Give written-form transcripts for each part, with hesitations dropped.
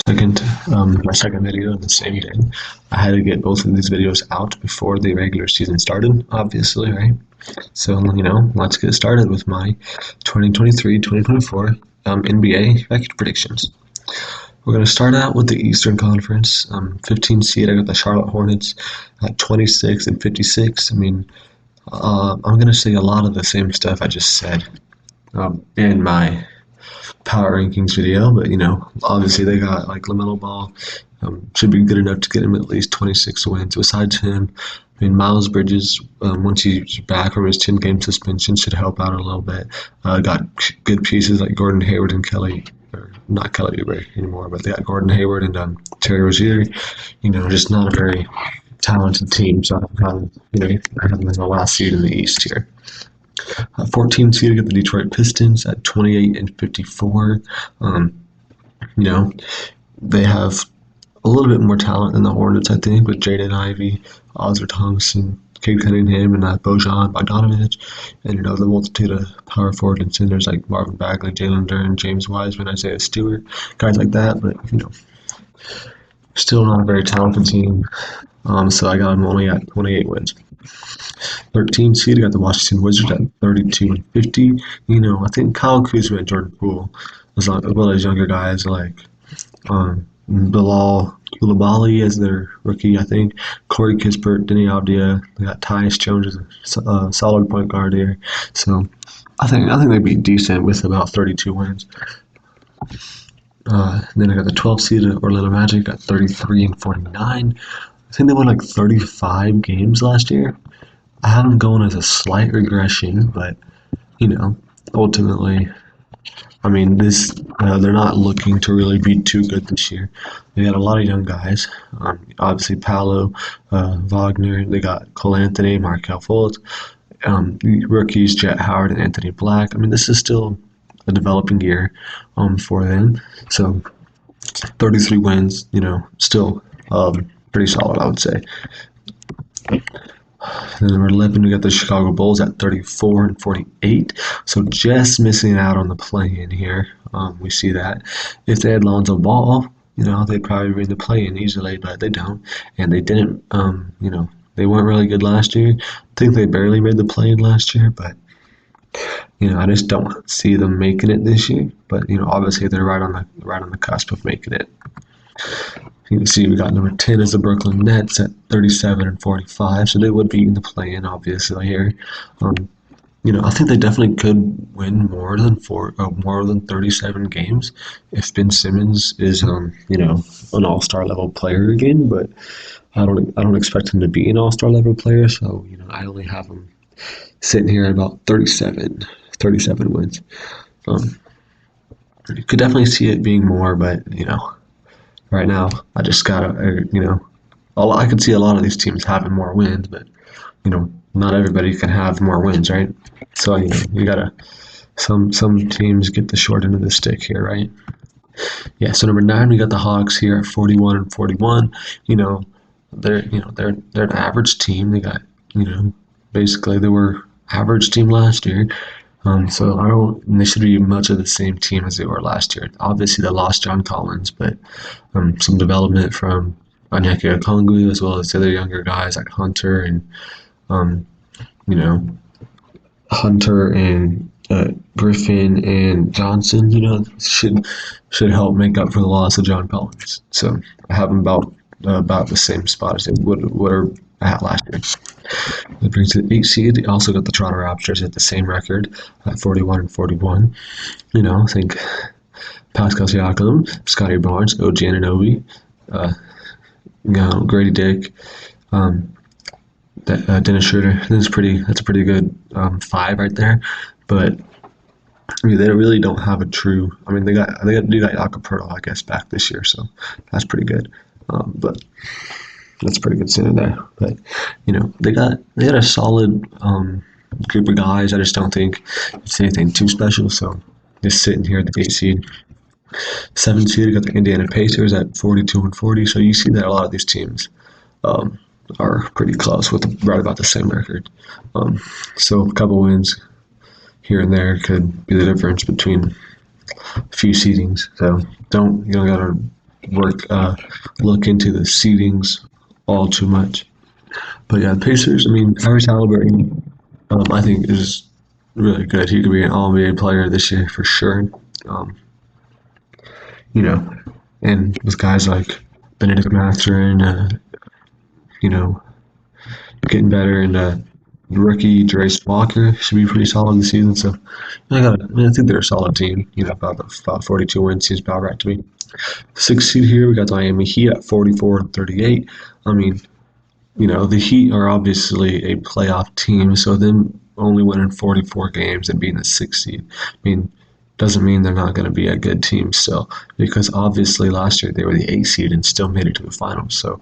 My second video the same day. I had to get both of these videos out before the regular season started, obviously, right? So, let's get started with my 2023-2024 NBA record predictions. We're going to start out with the Eastern Conference. 15 seed, I got the Charlotte Hornets at 26 and 56. I'm going to say a lot of the same stuff I just said in my power rankings video, but obviously they got like LaMelo Ball, should be good enough to get him at least 26 wins. Besides him, Miles Bridges, once he's back from his 10-game suspension, should help out a little bit. Got good pieces like Gordon Hayward and Kelly, or not Kelly Oubre anymore, but they got Gordon Hayward and Terry Rozier. Just not a very talented team, so I have them as the last seed in the East here. 14 seed, get the Detroit Pistons at 28 and 54. They have a little bit more talent than the Hornets, I think, with Jaden Ivey, Oscar Thompson, Cade Cunningham, and Bojan Bogdanovic, and the multitude of power forward and centers like Marvin Bagley, Jalen Duren, James Wiseman, Isaiah Stewart, guys like that. But still not a very talented team. So I got them only at 28 wins. 13 seed, I got the Washington Wizards at 32 and 50. I think Kyle Kuzma and Jordan Poole, as well as younger guys like Bilal Coulibaly as their rookie, I think. Corey Kispert, Denny Avdia. They got Tyus Jones as a solid point guard here. So I think they'd be decent with about 32 wins. Then I got the 12 seed Orlando Magic at 33 and 49. I think they won like 35 games last year. I have them going as a slight regression, but ultimately, they're not looking to really be too good this year. They got a lot of young guys. Obviously, Paolo, Wagner. They got Cole Anthony, Markelle Fultz, rookies Jet Howard and Anthony Black. This is still a developing year for them. So 33 wins, still pretty solid, I would say. Then number 11, we got the Chicago Bulls at 34 and 48. So just missing out on the play-in here. We see that. If they had Lonzo Ball, they'd probably be in the play-in easily, but they don't. And they didn't, they weren't really good last year. I think they barely made the play-in last year, but I just don't see them making it this year. But obviously they're right on the cusp of making it. You can see we got number 10 is the Brooklyn Nets at 37 and 45, so they would be in the play-in obviously here. I think they definitely could win more than 37 games if Ben Simmons is an all-star level player again. But I don't expect him to be an all-star level player, so I only have him sitting here at about 37 wins. You could definitely see it being more, but right now, I just gotta, I could see a lot of these teams having more wins, but, not everybody can have more wins, right? So, you gotta, some teams get the short end of the stick here, right? Yeah, so number 9, we got the Hawks here at 41 and 41. They're an average team. They got, basically they were average team last year. So they should be much of the same team as they were last year. Obviously, they lost John Collins, but some development from Onyeka Okongwu as well as the other younger guys like Hunter and Griffin and Johnson. Should help make up for the loss of John Collins. So I have them about the same spot as they were at last year. That brings to the 8 seed. They also got the Toronto Raptors at the same record at 41 and 41. I think Pascal Siakam, Scotty Barnes, OG Anunoby, Grady Dick, Dennis Schroeder. That's a pretty good 5 right there. But they really don't have a true. They got Jakob Poeltl, I guess, back this year, so that's pretty good. But that's a pretty good center there. But they got a solid group of guys. I just don't think it's anything too special. So just sitting here at the 8 seed. 7 seed, got the Indiana Pacers at 42 and 40. So you see that a lot of these teams are pretty close with right about the same record. So a couple wins here and there could be the difference between a few seedings. So you don't gotta look into the seedings all too much. But yeah, the Pacers. I mean, Tyrese Halliburton, I think is really good. He could be an All NBA player this year for sure. Um, you know, and with guys like Benedict Mathurin, you know, getting better, and rookie Jarace Walker should be pretty solid this season. So I think they're a solid team. About 42 wins seems about right to me. Sixth seed here, we got the Miami Heat at 44 and 38. I mean, the Heat are obviously a playoff team, so them only winning 44 games and being the sixth seed, doesn't mean they're not going to be a good team still, because obviously last year they were the eighth seed and still made it to the finals. So,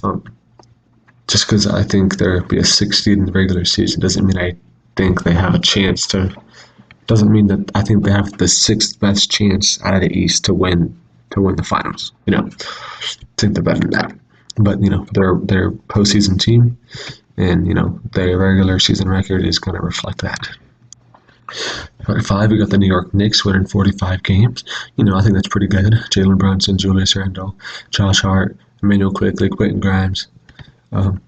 um, just because I think they'll be a sixth seed in the regular season doesn't mean I think they have a chance to. Doesn't mean that I think they have the sixth best chance out of the East to win the finals. I think they're better than that. But they're postseason team, and their regular season record is going to reflect that. At 5, we got the New York Knicks winning 45 games. I think that's pretty good. Jalen Brunson, Julius Randle, Josh Hart, Emmanuel Quickley, Quentin Grimes, um,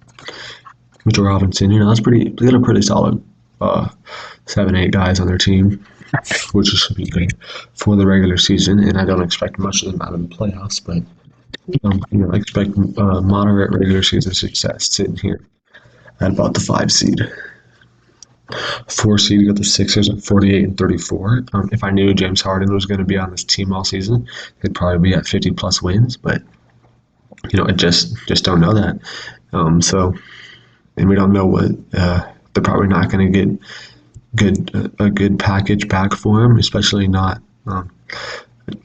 Mitchell Robinson. That's pretty. They got a pretty solid 7, 8 guys on their team, which should be good for the regular season. And I don't expect much of them out of the playoffs, but I expect moderate regular season success sitting here at about the 5 seed. 4 seed, you got the Sixers at 48 and 34. If I knew James Harden was going to be on this team all season, they'd probably be at 50 plus wins. But I just don't know that. And we don't know what they're probably not going to get a good package back for him, especially not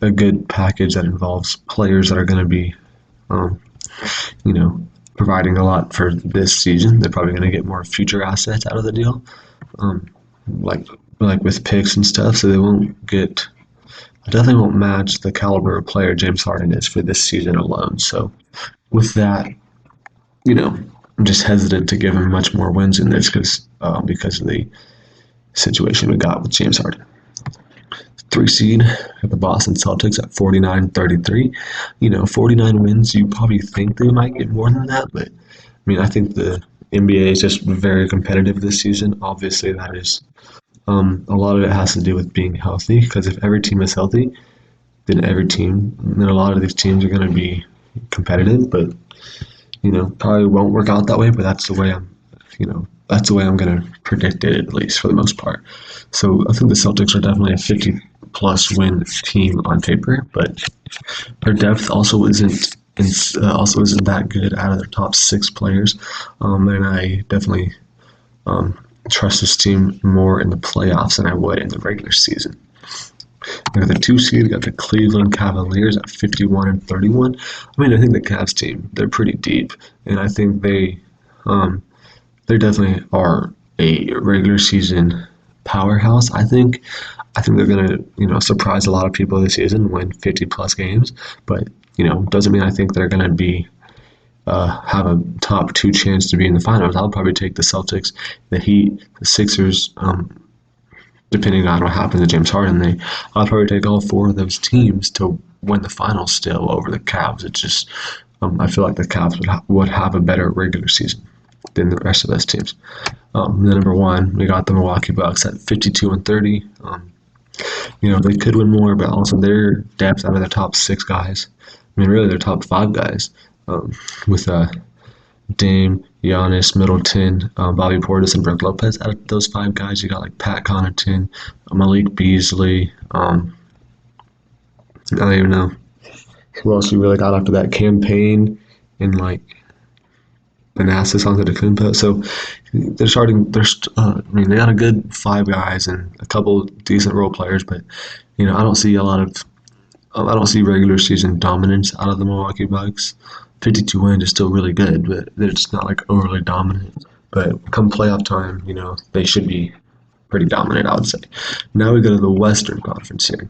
a good package that involves players that are going to be, providing a lot for this season. They're probably going to get more future assets out of the deal, like with picks and stuff. So they won't get, definitely won't match the caliber of player James Harden is for this season alone. So with that, I'm just hesitant to give him much more wins in this because of the situation we got with James Harden. 3 seed at the Boston Celtics at 49-33. 49 wins, you probably think they might get more than that, but I think the NBA is just very competitive this season. Obviously, that is a lot of it has to do with being healthy, because if every team is healthy, then a lot of these teams are going to be competitive, but probably won't work out that way, but that's the way I'm going to predict it, at least for the most part. So I think the Celtics are definitely a 50 plus win team on paper, but their depth also isn't that good out of their top 6 players. And I definitely trust this team more in the playoffs than I would in the regular season. We got the 2 seed, got the Cleveland Cavaliers at 51 and 31. I think the Cavs team, they're pretty deep, and I think they definitely are a regular season powerhouse. I think they're gonna surprise a lot of people this season, win 50 plus games, but doesn't mean I think they're gonna be have a top 2 chance to be in the finals. I'll probably take the Celtics, the Heat, the Sixers. Depending on what happens to James Harden, I'll probably take all 4 of those teams to win the finals still over the Cavs. It's just I feel like the Cavs would have a better regular season than the rest of those teams. The number 1, we got the Milwaukee Bucks at 52 and 30. They could win more, but also their depth out of their top 6 guys. Really their top 5 guys, with Dame, Giannis, Middleton, Bobby Portis, and Brook Lopez. Out of those 5 guys, you got like Pat Connaughton, Malik Beasley. I don't even know who else you really got after that. Campaign and Manassas Antetokounmpo. So they're starting. They got a good 5 guys and a couple decent role players, but I don't see regular season dominance out of the Milwaukee Bucks. 52 wins is still really good, but it's not overly dominant. But come playoff time, they should be pretty dominant, I would say. Now we go to the Western Conference here.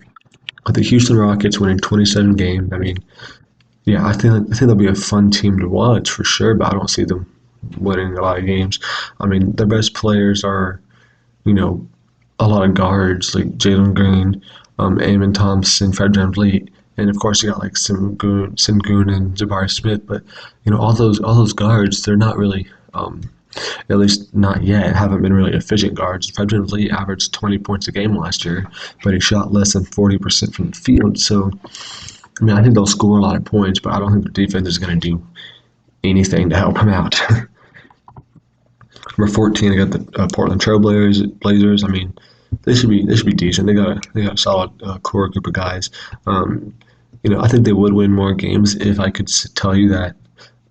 With the Houston Rockets winning 27 games, I think they'll be a fun team to watch for sure, but I don't see them winning a lot of games. Their best players are, a lot of guards like Jalen Green, Amon Thompson, Fred VanVleet, and of course you got like Sengun and Jabari Smith. But all those guards, they're not really, at least not yet, haven't been really efficient guards. Fred VanVleet averaged 20 points a game last year, but he shot less than 40% from the field. So I mean, I think they'll score a lot of points, but I don't think the defense is going to do anything to help him out. Number 14, I got the Portland Trailblazers. I mean, they should be decent. They got a solid core group of guys. I think they would win more games if I could tell you that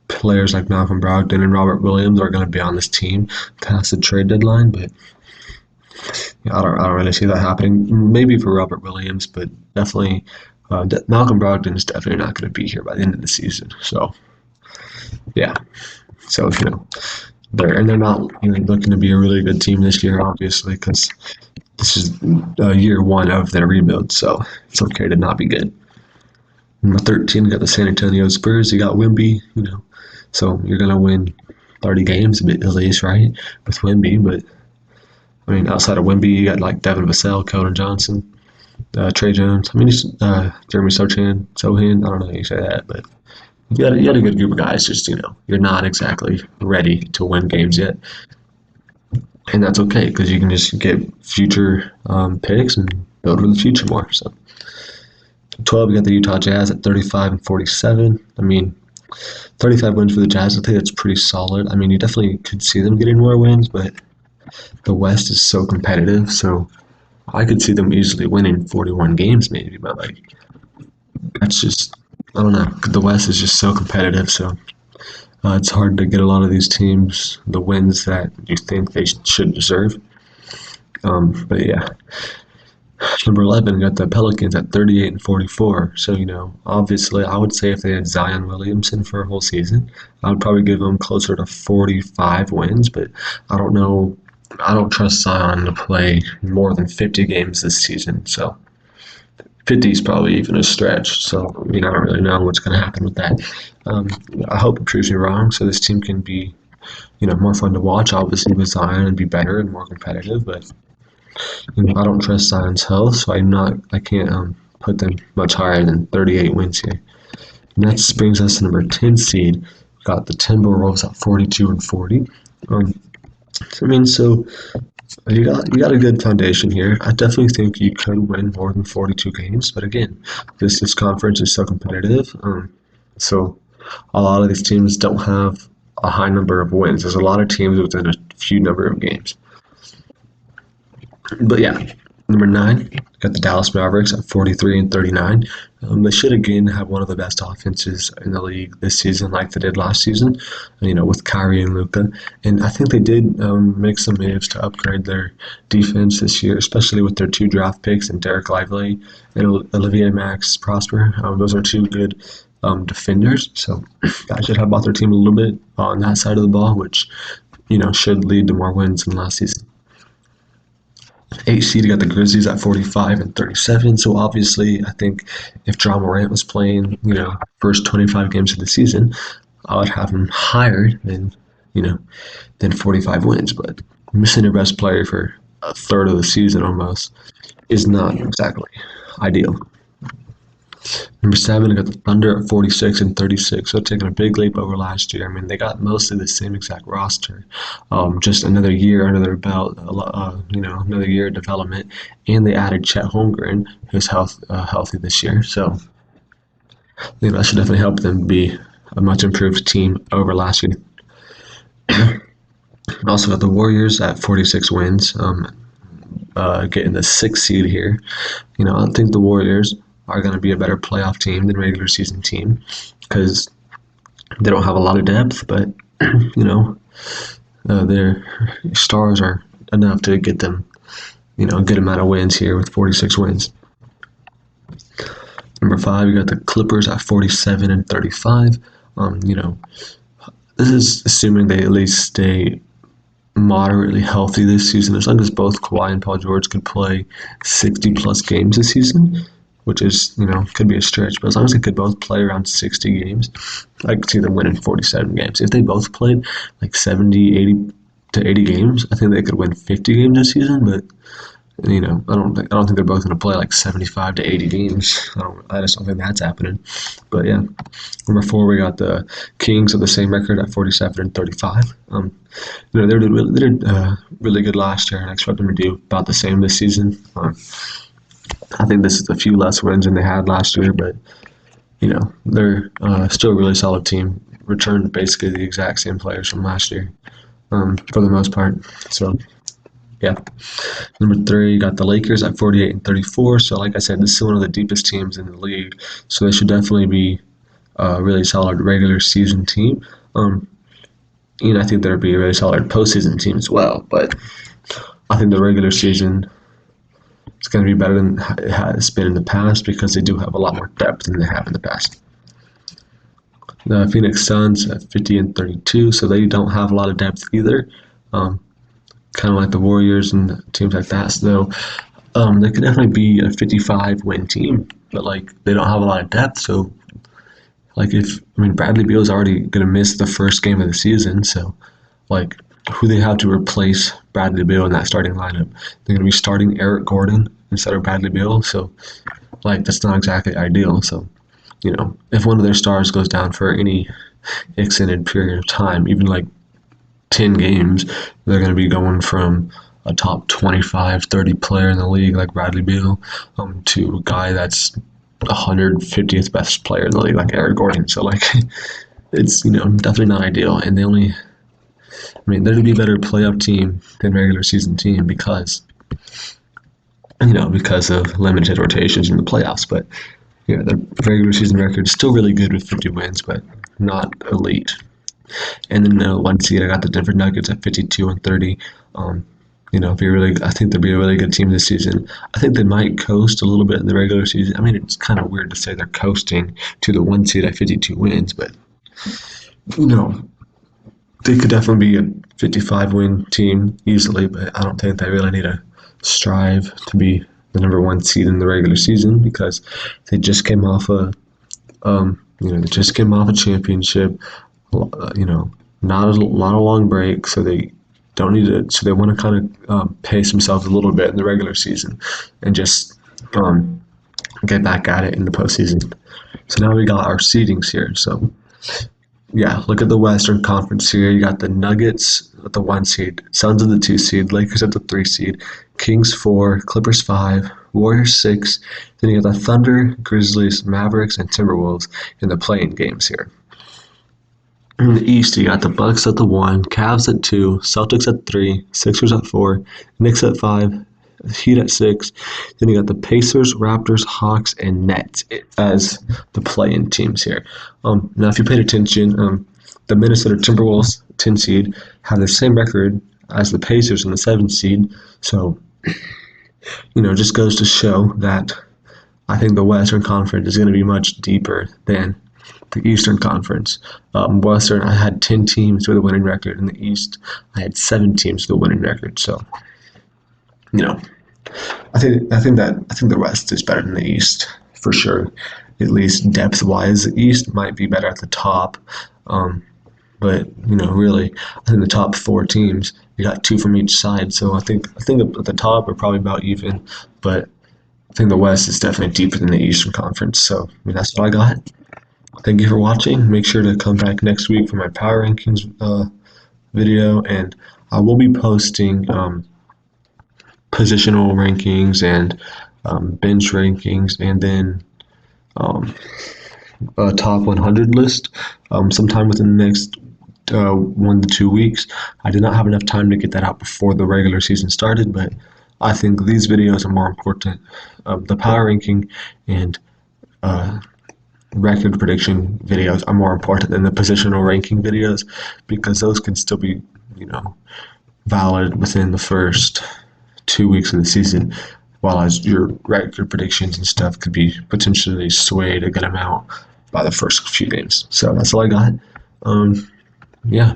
players like Malcolm Brogdon and Robert Williams are going to be on this team past the trade deadline. But I don't really see that happening. Maybe for Robert Williams, but definitely Malcolm Brogdon is definitely not going to be here by the end of the season. So yeah, so they're not looking to be a really good team this year, obviously, because this is year one of their rebuild. So it's okay to not be good. Number 13, you got the San Antonio Spurs. You got Wemby, so you're gonna win 30 games at least, right, with Wemby. But I mean, outside of Wemby, you got like Devin Vassell, Keldon Johnson, Trey Jones. I mean, Jeremy Sochan. I don't know how you say that, but you had a good group of guys. Just you're not exactly ready to win games yet, and that's okay because you can just get future picks and build for the future more. So 12, you got the Utah Jazz at 35 and 47. I mean, 35 wins for the Jazz. I think that's pretty solid. I mean, you definitely could see them getting more wins, but the West is so competitive, so I could see them easily winning 41 games maybe, but that's just, I don't know. The West is just so competitive, so it's hard to get a lot of these teams the wins that you think they should deserve. But yeah. Number 11, got the Pelicans at 38 and 44. So, obviously, I would say if they had Zion Williamson for a whole season, I would probably give them closer to 45 wins. But I don't know. I don't trust Zion to play more than 50 games this season. So 50 is probably even a stretch. So, I don't really know what's going to happen with that. I hope it proves me wrong so this team can be, more fun to watch, obviously, with Zion and be better and more competitive. But I don't trust Zion's health, so I can't put them much higher than 38 wins here. Next brings us to number 10 seed. We've got the Timberwolves at 42 and 40. So you got a good foundation here. I definitely think you could win more than 42 games, but again, this conference is so competitive. So a lot of these teams don't have a high number of wins. There's a lot of teams within a few number of games. But yeah, number 9, got the Dallas Mavericks at 43 and 39. They should again have one of the best offenses in the league this season, like they did last season, with Kyrie and Luka. And I think they did make some moves to upgrade their defense this year, especially with their 2 draft picks and Derek Lively and Olivier Max Prosper. Those are 2 good defenders. So guys should have bought their team a little bit on that side of the ball, which should lead to more wins than last season. 8 seed, got the Grizzlies at 45 and 37. So obviously, I think if Ja Morant was playing, first 25 games of the season, I would have him higher than 45 wins. But missing your best player for a third of the season almost is not exactly ideal. Number 7, I got the Thunder at 46 and 36, so taking a big leap over last year. I mean, they got mostly the same exact roster, just another year under their belt, another year of development, and they added Chet Holmgren, who's healthy this year. So, that should definitely help them be a much improved team over last year. Also got the Warriors at 46 wins, getting the 6th seed here. I think the Warriors are going to be a better playoff team than regular season team because they don't have a lot of depth, but their stars are enough to get them a good amount of wins here with 46 wins. Number 5, you got the Clippers at 47 and 35. This is assuming they at least stay moderately healthy this season, as long as both Kawhi and Paul George could play 60 plus games this season, which is, could be a stretch, but as long as they could both play around 60 games, I could see them winning 47 games. If they both played like 70, 80 to 80 games, I think they could win 50 games this season, but And, I don't think they're both going to play like 75 to 80 games. I just don't think that's happening. But yeah, number four, we got the Kings of the same record at 47 and 35. They did really good last year, and I expect them to do about the same this season. I think this is a few less wins than they had last year, but they're still a really solid team. Returned basically the exact same players from last year, for the most part. So yeah. Number three, you got the Lakers at 48 and 34. So like I said, this is one of the deepest teams in the league. So they should definitely be a really solid regular season team. I think they'll be a really solid postseason team as well. But I think the regular season is going to be better than it has been in the past because they do have a lot more depth than they have in the past. The Phoenix Suns at 50 and 32, so they don't have a lot of depth either. Kind of like the Warriors and teams like that. So they could definitely be a 55-win team, but they don't have a lot of depth. So Bradley Beal's already gonna miss the first game of the season. So who they have to replace Bradley Beal in that starting lineup? They're gonna be starting Eric Gordon instead of Bradley Beal. So that's not exactly ideal. So if one of their stars goes down for any extended period of time, even 10 games, they're going to be going from a top 25, 30 player in the league like Bradley Beal to a guy that's 150th best player in the league like Eric Gordon. So it's definitely not ideal. And they're going to be a better playoff team than regular season team because of limited rotations in the playoffs. But the regular season record is still really good with 50 wins, but not elite. And then the one seed, I got the Denver Nuggets at 52 and 30. I think they'll be a really good team this season. I think they might coast a little bit in the regular season. It's kind of weird to say they're coasting to the one seed at 52 wins, but they could definitely be a 55-win team easily. But I don't think they really need to strive to be the number one seed in the regular season because they just came off a championship. Not a long break, so they don't need to. So they want to kind of pace themselves a little bit in the regular season and just get back at it in the postseason. So now we got our seedings here. So yeah, look at the Western Conference here. You got the Nuggets at the 1 seed, Suns at the 2 seed, Lakers at the 3 seed, Kings 4, Clippers 5, Warriors 6. Then you got the Thunder, Grizzlies, Mavericks, and Timberwolves in the play-in games here. In the East, you got the Bucks at the 1, Cavs at 2, Celtics at 3, Sixers at 4, Knicks at 5, Heat at 6. Then you got the Pacers, Raptors, Hawks, and Nets as the play-in teams here. Now, if you paid attention, the Minnesota Timberwolves 10 seed have the same record as the Pacers in the 7 seed. So, just goes to show that I think the Western Conference is going to be much deeper than the Eastern Conference. Western, I had 10 teams with a winning record. In the East, I had 7 teams with a winning record. So, I think the West is better than the East for sure. At least depth-wise, the East might be better at the top. But really, I think the top 4 teams, you got 2 from each side. So I think at the top are probably about even. But I think the West is definitely deeper than the Eastern Conference. So that's what I got. Thank you for watching. Make sure to come back next week for my power rankings video, and I will be posting positional rankings and bench rankings, and then a top 100 list sometime within the next 1 to 2 weeks. I did not have enough time to get that out before the regular season started, but I think these videos are more important. The power ranking and record prediction videos are more important than the positional ranking videos because those can still be, valid within the first 2 weeks of the season, while as your record predictions and stuff could be potentially swayed a good amount by the first few games. So that's all I got.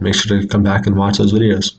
Make sure to come back and watch those videos.